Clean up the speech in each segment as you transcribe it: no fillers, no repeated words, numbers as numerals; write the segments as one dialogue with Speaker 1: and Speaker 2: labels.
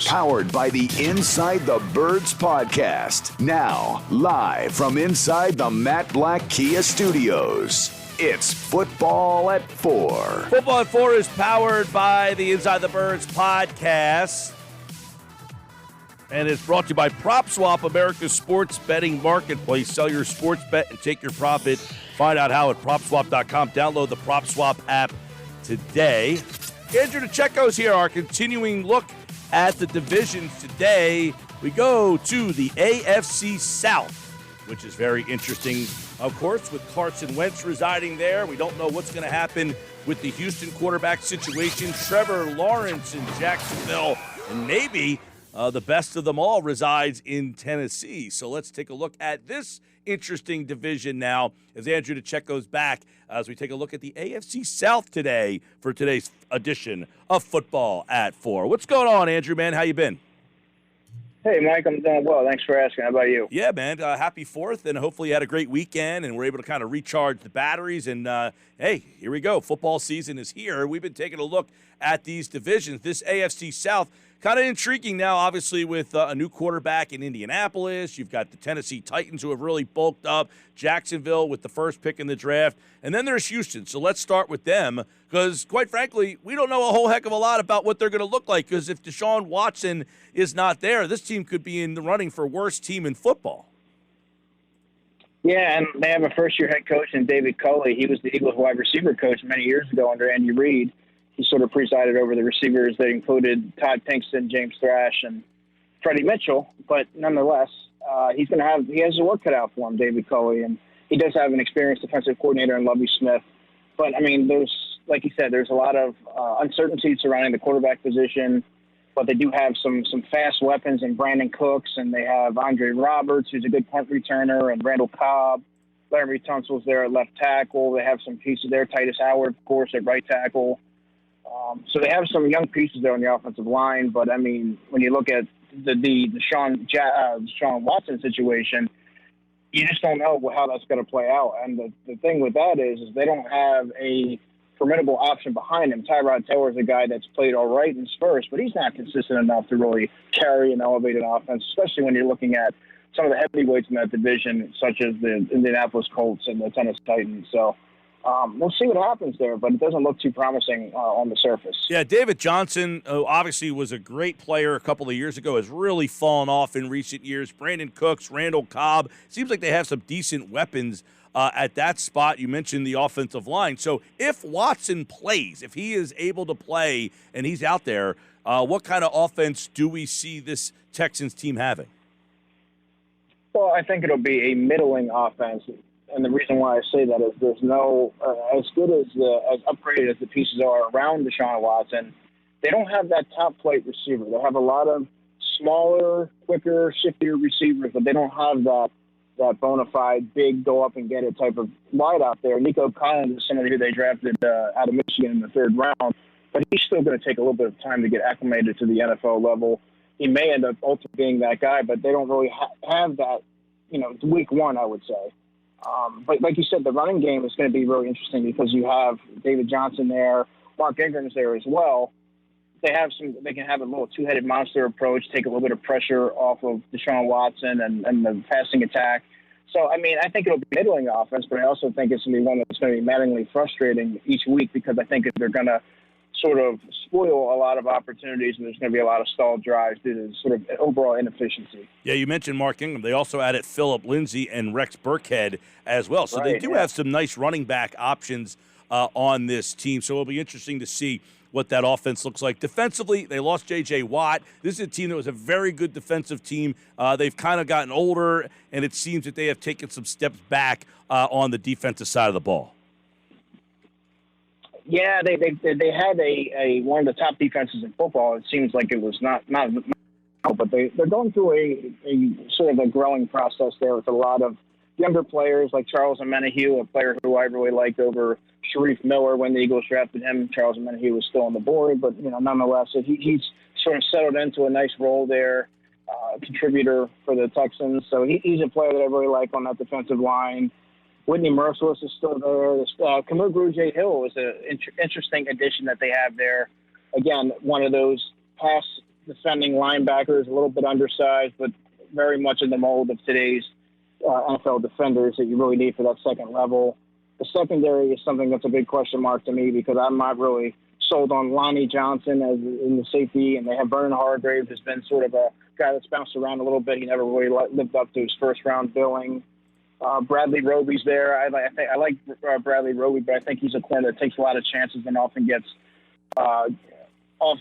Speaker 1: Powered by the Inside the Birds podcast. Now, live from inside the Matt Black Kia Studios. It's Football at 4.
Speaker 2: Football at 4 is powered by the Inside the Birds podcast. And it's brought to you by PropSwap, America's sports betting marketplace. Sell your sports bet and take your profit. Find out how at PropSwap.com. Download the PropSwap app today. Andrew Dicecco's here. Our continuing look at the divisions today. We go to the AFC South, which is very interesting, of course, with Carson Wentz residing there. We don't know what's going to happen with the Houston quarterback situation. Trevor Lawrence in Jacksonville, and maybe the best of them all resides in Tennessee. So let's take a look at this interesting division now as Andrew Dicecco's back as we take a look at the AFC South today for today's edition of Football at 4. What's going on, Andrew, man? How you been?
Speaker 3: Hey, Mike, I'm doing well. Thanks for asking. How about you?
Speaker 2: Yeah, man. Happy 4th, and hopefully you had a great weekend and we're able to kind of recharge the batteries. And, hey, here we go. Football season is here. We've been taking a look at these divisions. This AFC South, kind of intriguing now, obviously, with a new quarterback in Indianapolis. You've got the Tennessee Titans who have really bulked up, Jacksonville with the first pick in the draft, and then there's Houston. So let's start with them because, quite frankly, we don't know a whole heck of a lot about what they're going to look like because if Deshaun Watson is not there, this team could be in the running for worst team in football.
Speaker 3: Yeah, and they have a first-year head coach in David Culley. He was the Eagles wide receiver coach many years ago under Andy Reid. He sort of presided over the receivers that included Todd Pinkston, James Thrash, and Freddie Mitchell. But nonetheless, he has a work cut out for him, David Culley, and he does have an experienced defensive coordinator in Lovie Smith. But I mean, like you said, there's a lot of uncertainty surrounding the quarterback position. But they do have some fast weapons in Brandon Cooks, and they have Andre Roberts, who's a good punt returner, and Randall Cobb. Larry Tunsil's there at left tackle. They have some pieces there. Titus Howard, of course, at right tackle. So they have some young pieces there on the offensive line, but I mean, when you look at the Deshaun Watson situation, you just don't know how that's going to play out. And the thing with that is they don't have a formidable option behind him. Tyrod Taylor is a guy that's played all right in Spurs, but he's not consistent enough to really carry an elevated offense, especially when you're looking at some of the heavyweights in that division, such as the Indianapolis Colts and the Tennessee Titans. So we'll see what happens there, but it doesn't look too promising on the surface.
Speaker 2: Yeah, David Johnson, who obviously was a great player a couple of years ago, has really fallen off in recent years. Brandon Cooks, Randall Cobb. Seems like they have some decent weapons at that spot. You mentioned the offensive line. So if Watson plays, if he is able to play and he's out there, what kind of offense do we see this Texans team having?
Speaker 3: Well, I think it'll be a middling offense. And the reason why I say that is there's no as good as upgraded as the pieces are around Deshaun Watson, they don't have that top flight receiver. They have a lot of smaller, quicker, shiftier receivers, but they don't have that bona fide big go up and get it type of wide out there. Nico Collins is somebody who they drafted out of Michigan in the 3rd round, but he's still going to take a little bit of time to get acclimated to the NFL level. He may end up ultimately being that guy, but they don't really have that. Week one, I would say. But like you said, the running game is going to be really interesting because you have David Johnson there, Mark Ingram's there as well. They can have a little two-headed monster approach, take a little bit of pressure off of Deshaun Watson and the passing attack. So, I mean, I think it'll be middling offense, but I also think it's going to be one that's going to be maddeningly frustrating each week because I think they're going to sort of spoil a lot of opportunities, and there's going to be a lot of stalled drives due to sort of overall inefficiency.
Speaker 2: Yeah, you mentioned Mark Ingram. They also added Phillip Lindsay and Rex Burkhead as well. So they do have some nice running back options on this team. So it'll be interesting to see what that offense looks like. Defensively, they lost J.J. Watt. This is a team that was a very good defensive team. They've kind of gotten older, and it seems that they have taken some steps back on the defensive side of the ball.
Speaker 3: Yeah, they had a one of the top defenses in football. It seems like it was not, but they're going through a sort of a growing process there with a lot of younger players like Charles Omenihu, a player who I really liked over Sharif Miller when the Eagles drafted him. Charles Omenihu was still on the board, but nonetheless, he's sort of settled into a nice role there, contributor for the Texans. So he's a player that I really like on that defensive line. Whitney Merciless is still there. Kamau Grugier-Hill is an interesting addition that they have there. Again, one of those pass defending linebackers, a little bit undersized, but very much in the mold of today's NFL defenders that you really need for that second level. The secondary is something that's a big question mark to me because I'm not really sold on Lonnie Johnson as in the safety, and they have Vernon Hargraves has been sort of a guy that's bounced around a little bit. He never really lived up to his first-round billing. Bradley Roby's there. I like Bradley Roby, but I think he's a corner that takes a lot of chances and often gets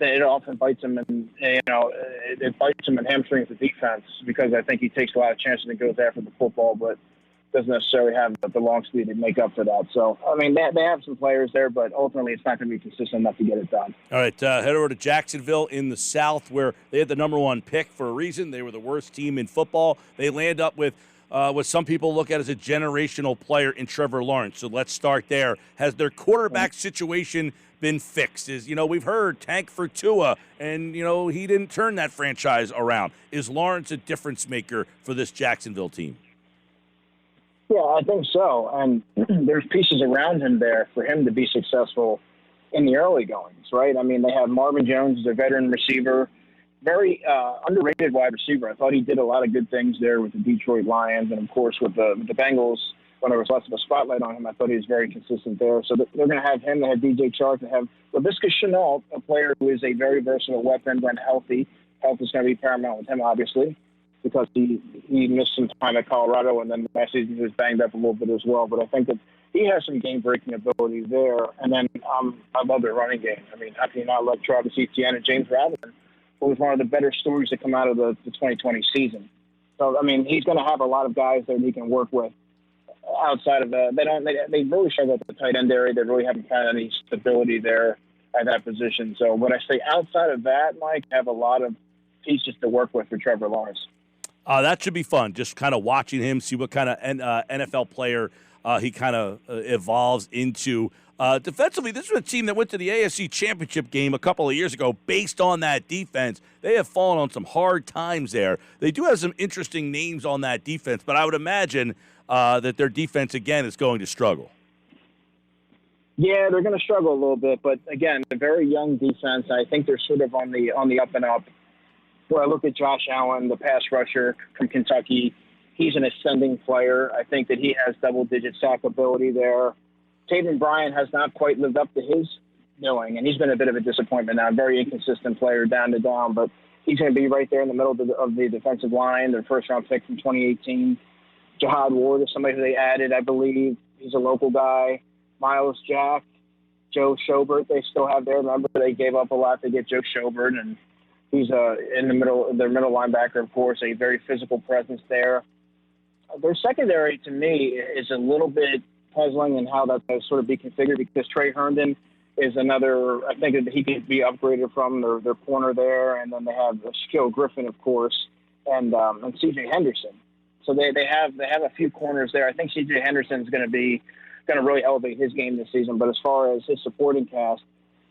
Speaker 3: it often bites him, and it bites him and hamstrings the defense because I think he takes a lot of chances and goes after the football, but doesn't necessarily have the long speed to make up for that. So, I mean, they have some players there, but ultimately it's not going to be consistent enough to get it done.
Speaker 2: All right, head over to Jacksonville in the South where they had the number one pick for a reason. They were the worst team in football. They land up with what some people look at as a generational player in Trevor Lawrence. So let's start there. Has their quarterback situation been fixed? We've heard tank for Tua, and, he didn't turn that franchise around. Is Lawrence a difference maker for this Jacksonville team?
Speaker 3: Yeah, I think so. And there's pieces around him there for him to be successful in the early goings, right? I mean, they have Marvin Jones as a veteran receiver, very underrated wide receiver. I thought he did a lot of good things there with the Detroit Lions and, of course, with the Bengals. When there was less of a spotlight on him, I thought he was very consistent there. So they're going to have him. They have DJ Chark. They have Laviska Shenault, a player who is a very versatile weapon when healthy. Health is going to be paramount with him, obviously, because he missed some time at Colorado, and then last season he was banged up a little bit as well. But I think that he has some game-breaking ability there. And then I love their running game. I mean, how can you not like Travis Etienne and James Robinson, who was one of the better stories to come out of the 2020 season. So, I mean, he's going to have a lot of guys that he can work with. Outside of that, they really struggle at the tight end area. They really haven't found any stability there at that position. So when I say outside of that, Mike, have a lot of pieces to work with for Trevor Lawrence.
Speaker 2: That should be fun, just kind of watching him, see what kind of NFL player he kind of evolves into. Defensively, this was a team that went to the AFC Championship game a couple of years ago based on that defense. They have fallen on some hard times there. They do have some interesting names on that defense, but I would imagine that their defense, again, is going to struggle.
Speaker 3: Yeah, they're going to struggle a little bit, but, again, a very young defense. I think they're sort of on the up and up. Where I look at Josh Allen, the pass rusher from Kentucky, he's an ascending player. I think that he has double-digit sack ability there. Taven Bryan has not quite lived up to his billing, and he's been a bit of a disappointment now. Very inconsistent player down to down, but he's going to be right there in the middle of the defensive line, their first-round pick from 2018. Jihad Ward is somebody who they added, I believe. He's a local guy. Miles Jack, Joe Schobert they still have there. Remember, they gave up a lot to get Joe Schobert, and he's in the middle, their middle linebacker, of course, a very physical presence there. Their secondary, to me, is a little bit puzzling in how that's going to sort of be configured because Trey Herndon is another, I think that he could be upgraded from their corner there. And then they have Shaquille Griffin, of course, and C.J. Henderson. So they have a few corners there. I think C.J. Henderson is going to really elevate his game this season. But as far as his supporting cast,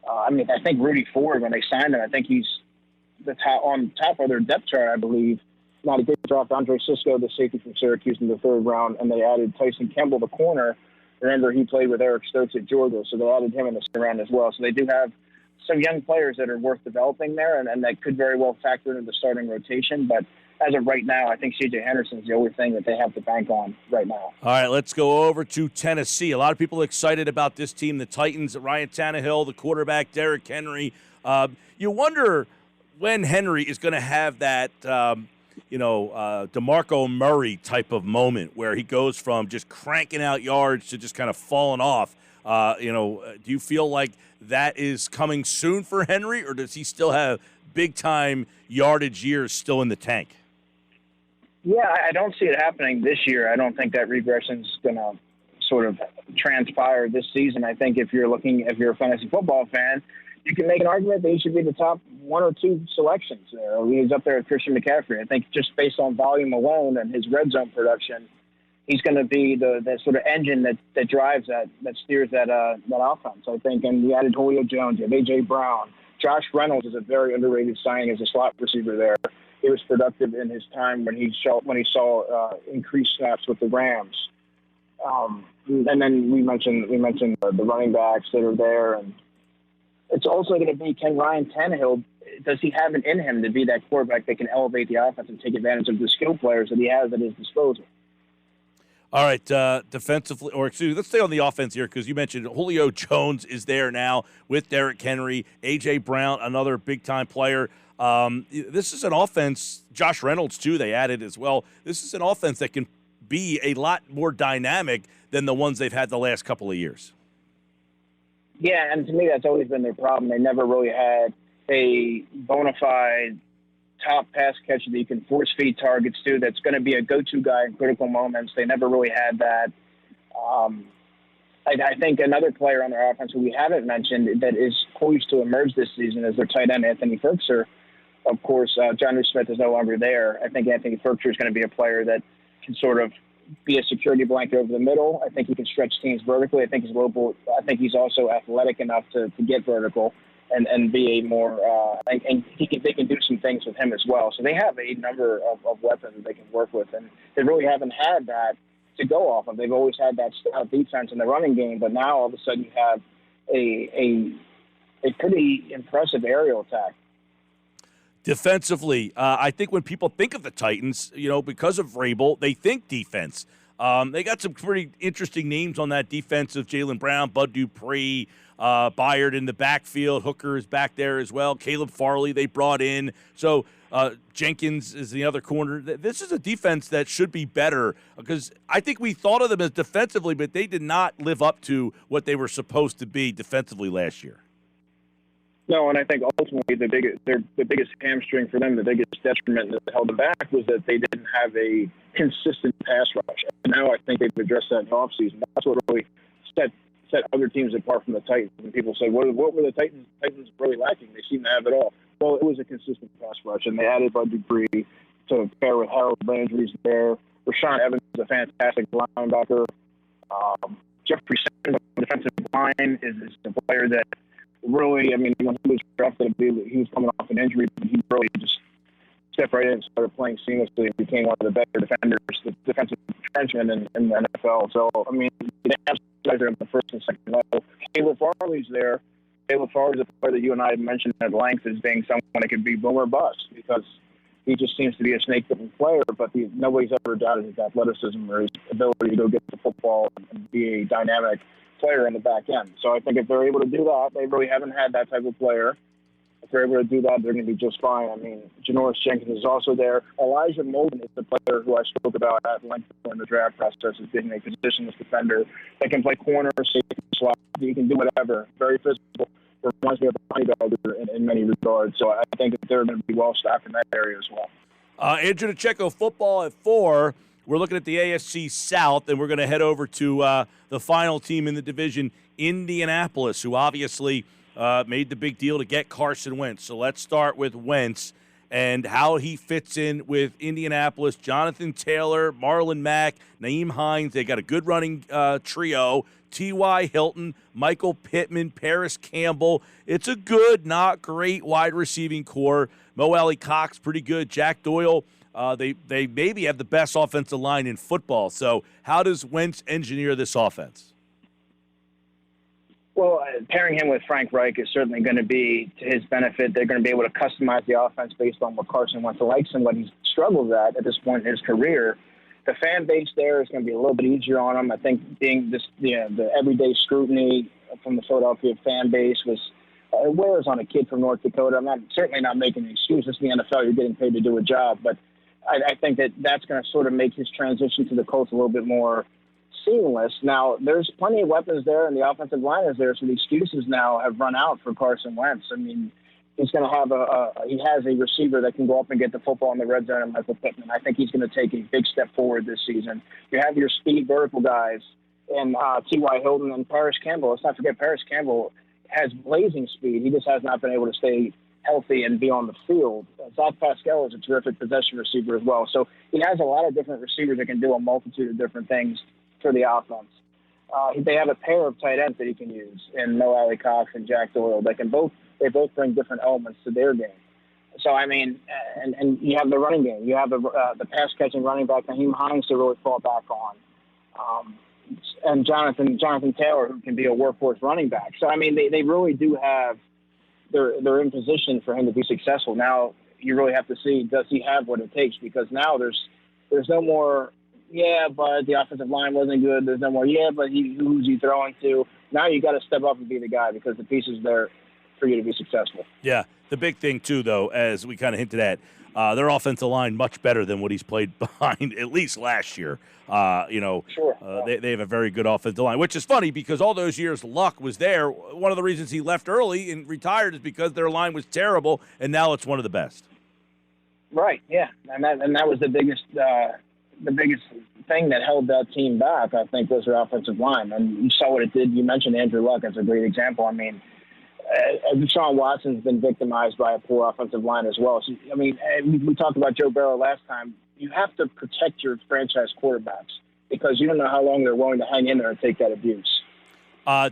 Speaker 3: I think Rudy Ford, when they signed him, I think he's on top of their depth chart, I believe. Now, they did drop Andre Sisco, the safety from Syracuse, in the third round, and they added Tyson Campbell, the corner. Remember, he played with Eric Stokes at Georgia, so they added him in the second round as well. So they do have some young players that are worth developing there, and that could very well factor into the starting rotation. But as of right now, I think C.J. Henderson is the only thing that they have to bank on right now.
Speaker 2: All right, let's go over to Tennessee. A lot of people are excited about this team, the Titans, Ryan Tannehill, the quarterback, Derrick Henry. You wonder when Henry is going to have that DeMarco Murray type of moment where he goes from just cranking out yards to just kind of falling off. Do you feel like that is coming soon for Henry, or does he still have big-time yardage years still in the tank?
Speaker 3: Yeah, I don't see it happening this year. I don't think that regression is going to sort of transpire this season. I think if you're a fantasy football fan, you can make an argument that he should be the top one or two selections there. He's up there with Christian McCaffrey. I think just based on volume alone and his red zone production, he's going to be the sort of engine that drives that steers that offense, I think. And we added Julio Jones, you have A.J. Brown. Josh Reynolds is a very underrated signing as a slot receiver there. He was productive in his time when he saw increased snaps with the Rams. And then we mentioned the running backs that are there, and it's also going to be, can Ryan Tannehill, does he have it in him to be that quarterback that can elevate the offense and take advantage of the skill players that he has at his disposal?
Speaker 2: All right, defensively, or excuse me, let's stay on the offense here because you mentioned Julio Jones is there now with Derrick Henry, A.J. Brown, another big-time player. This is an offense, Josh Reynolds, too, they added as well. This is an offense that can be a lot more dynamic than the ones they've had the last couple of years.
Speaker 3: Yeah, and to me, that's always been their problem. They never really had a bona fide top pass catcher that you can force feed targets to that's going to be a go-to guy in critical moments. They never really had that. I think another player on their offense who we haven't mentioned that is poised to emerge this season is their tight end, Anthony Firkser. Of course, John Smith is no longer there. I think Anthony Firkser is going to be a player that can sort of be a security blanket over the middle. I think he can stretch teams vertically. I think he's mobile. I think he's also athletic enough to get vertical and be a more and they can do some things with him as well. So they have a number of weapons they can work with, and they really haven't had that to go off of. They've always had that stout defense in the running game, but now all of a sudden you have a pretty impressive aerial attack.
Speaker 2: Defensively, I think when people think of the Titans, because of Vrabel, they think defense. They got some pretty interesting names on that defense of Jaylen Brown, Bud Dupree, Byard in the backfield. Hooker is back there as well. Caleb Farley they brought in. So Jenkins is the other corner. This is a defense that should be better because I think we thought of them as defensively, but they did not live up to what they were supposed to be defensively last year.
Speaker 3: No, and I think ultimately the biggest hamstring for them, the biggest detriment that held them back was that they didn't have a consistent pass rush. And now I think they've addressed that in the offseason. That's what really set other teams apart from the Titans. And people say, what were the Titans really lacking? They seem to have it all. Well, it was a consistent pass rush, and they added Bud Dupree to pair with Harold Landry's there. Rashaan Evans is a fantastic linebacker. Jeffrey Simmons on the defensive line is a player that really, when he was drafted, he was coming off an injury, but he really just stepped right in and started playing seamlessly and became one of the better defenders, the defensive trenchmen in the NFL. So, they have guys in the first and second level. Caleb Farley's there. Caleb Farley's a player that you and I mentioned at length as being someone that could be boom or bust because he just seems to be a snake-bitten player, but nobody's ever doubted his athleticism or his ability to go get the football and be a dynamic player in the back end. So I think if they're able to do that, they really haven't had that type of player. If they're able to do that, they're going to be just fine. Janoris Jenkins is also there. Elijah Molden is the player who I spoke about at length in the draft process as being a positionless defender that can play corner, safety, slot. He can do whatever. Very physical. Reminds me of a honey badger in many regards. So I think that they're going to be well staffed in that area as well.
Speaker 2: Andrew Dicecco, football at 4. We're looking at the AFC South, and we're going to head over to the final team in the division, Indianapolis, who obviously made the big deal to get Carson Wentz. So let's start with Wentz and how he fits in with Indianapolis. Jonathan Taylor, Marlon Mack, Nyheim Hines. They got a good running trio. T.Y. Hilton, Michael Pittman, Paris Campbell. It's a good, not great wide receiving core. Mo Alley Cox, pretty good. Jack Doyle. They maybe have the best offensive line in football. So how does Wentz engineer this offense?
Speaker 3: Well, pairing him with Frank Reich is certainly going to be to his benefit. They're going to be able to customize the offense based on what Carson Wentz likes and what he's struggled at this point in his career. The fan base there is going to be a little bit easier on him. I think being the everyday scrutiny from the Philadelphia fan base wears on a kid from North Dakota. I'm certainly not making an excuse. It's the NFL. You're getting paid to do a job. But I think that's going to sort of make his transition to the Colts a little bit more seamless. Now, there's plenty of weapons there, and the offensive line is there, so the excuses now have run out for Carson Wentz. He's going to have he has a receiver that can go up and get the football in the red zone, and Michael Pittman. I think he's going to take a big step forward this season. You have your speed vertical guys and T.Y. Hilton and Paris Campbell. Let's not forget Paris Campbell has blazing speed. He just has not been able to stay healthy and be on the field. Zach Pascal is a terrific possession receiver as well. So he has a lot of different receivers that can do a multitude of different things for the offense. They have a pair of tight ends that he can use in Mo Alley Cox and Jack Doyle. They both bring different elements to their game. So, and you have the running game. You have the pass-catching running back, Nyheim Hines, to really fall back on. And Jonathan Taylor, who can be a workhorse running back. So, they really do have they're in position for him to be successful. Now you really have to see, does he have what it takes? Because now there's no more, yeah, but the offensive line wasn't good. There's no more, yeah, but who's he throwing to? Now you got to step up and be the guy because the pieces there for you to be successful.
Speaker 2: Yeah, the big thing too, though, as we kind of hinted at, their offensive line much better than what he's played behind, at least last year.
Speaker 3: Sure.
Speaker 2: They have a very good offensive line, which is funny because all those years Luck was there. One of the reasons he left early and retired is because their line was terrible, and now it's one of the best.
Speaker 3: Right. Yeah, and that was the biggest thing that held that team back. I think was their offensive line, and you saw what it did. You mentioned Andrew Luck as a great example. I mean, Deshaun Watson's been victimized by a poor offensive line as well. So, I mean, we talked about Joe Burrow last time. You have to protect your franchise quarterbacks because you don't know how long they're willing to hang in there and take that abuse.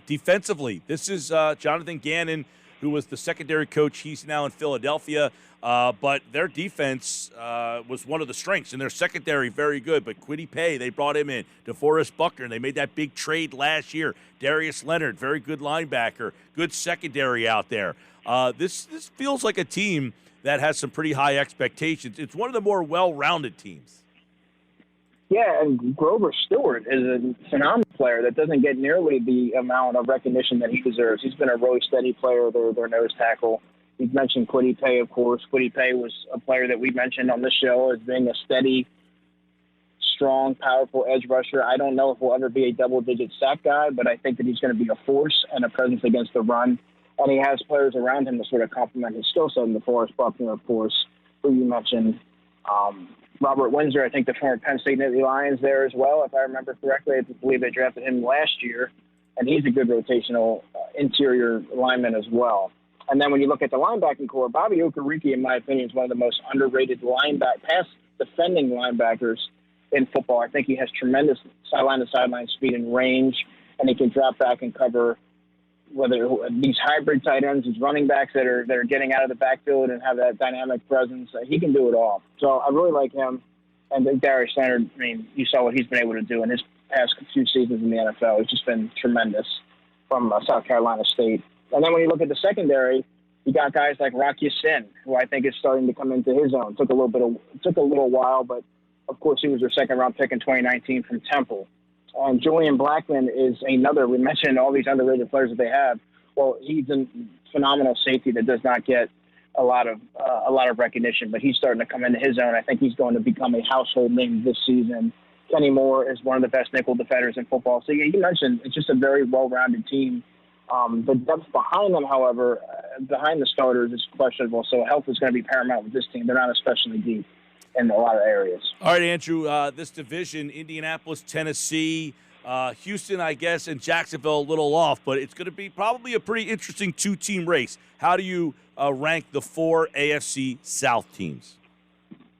Speaker 2: Defensively, this is Jonathan Gannon, who was the secondary coach. He's now in Philadelphia. But their defense was one of the strengths, and their secondary very good. But Kwity Paye, they brought him in. DeForest Buckner, they made that big trade last year. Darius Leonard, very good linebacker, good secondary out there. This feels like a team that has some pretty high expectations. It's one of the more well-rounded teams.
Speaker 3: Yeah, and Grover Stewart is a phenomenal player that doesn't get nearly the amount of recognition that he deserves. He's been a really steady player, their nose tackle. You've mentioned Kwity Paye, of course. Kwity Paye was a player that we mentioned on this show as being a steady, strong, powerful edge rusher. I don't know if he'll ever be a double-digit sack guy, but I think that he's going to be a force and a presence against the run. And he has players around him to sort of complement his skill set. And DeForest Buckner, of course, who you mentioned. Robert Windsor, I think the former Penn State Nittany Lions there as well, if I remember correctly. I believe they drafted him last year. And he's a good rotational interior lineman as well. And then when you look at the linebacking core, Bobby Okariki, in my opinion, is one of the most underrated pass defending linebackers in football. I think he has tremendous sideline-to-sideline speed and range, and he can drop back and cover whether these hybrid tight ends, these running backs that are getting out of the backfield and have that dynamic presence. He can do it all. So I really like him. And then Darius Leonard, I mean, you saw what he's been able to do in his past few seasons in the NFL. He's just been tremendous from South Carolina State. And then when you look at the secondary, you got guys like Rocky Sin, who I think is starting to come into his own. Took a little while, but of course he was their second-round pick in 2019 from Temple. Julian Blackman is another. We mentioned all these underrated players that they have. Well, he's a phenomenal safety that does not get a lot of recognition, but he's starting to come into his own. I think he's going to become a household name this season. Kenny Moore is one of the best nickel defenders in football. So yeah, you mentioned it's just a very well-rounded team. The depth behind them, however, behind the starters is questionable. So health is going to be paramount with this team. They're not especially deep in a lot of areas.
Speaker 2: All right, Andrew, this division, Indianapolis, Tennessee, Houston, I guess, and Jacksonville a little off, but it's going to be probably a pretty interesting two-team race. How do you rank the four AFC South teams?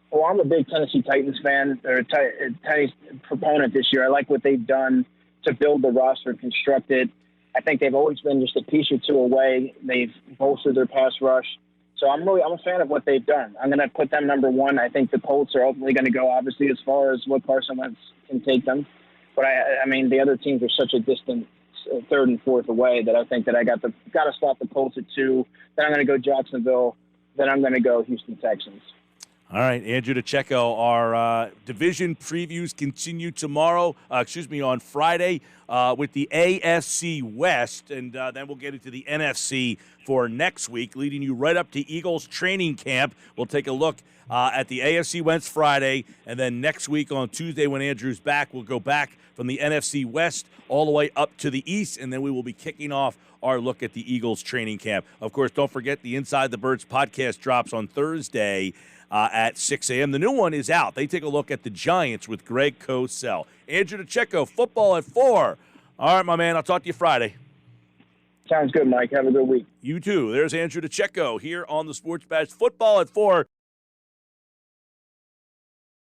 Speaker 3: Well, I'm a big Tennessee Titans fan, or Titans proponent this year. I like what they've done to build the roster and construct it. I think they've always been just a piece or two away. They've bolstered their pass rush. So I'm a fan of what they've done. I'm going to put them number one. I think the Colts are ultimately going to go, obviously, as far as what Carson Wentz can take them. But I mean, the other teams are such a distant third and fourth away that I think that I got to slot the Colts at 2. Then I'm going to go Jacksonville. Then I'm going to go Houston Texans.
Speaker 2: All right, Andrew Dicecco, our division previews continue on Friday with the AFC West, and then we'll get into the NFC for next week, leading you right up to Eagles training camp. We'll take a look at the AFC West Friday, and then next week on Tuesday when Andrew's back, we'll go back from the NFC West all the way up to the East, and then we will be kicking off our look at the Eagles training camp. Of course, don't forget the Inside the Birds podcast drops on Thursday at 6 a.m. The new one is out. They take a look at the Giants with Greg Cosell. Andrew Dicecco, football at 4. All right, my man, I'll talk to you Friday.
Speaker 3: Sounds good, Mike. Have a good week.
Speaker 2: You too. There's Andrew Dicecco here on the Sports Bash. Football at 4.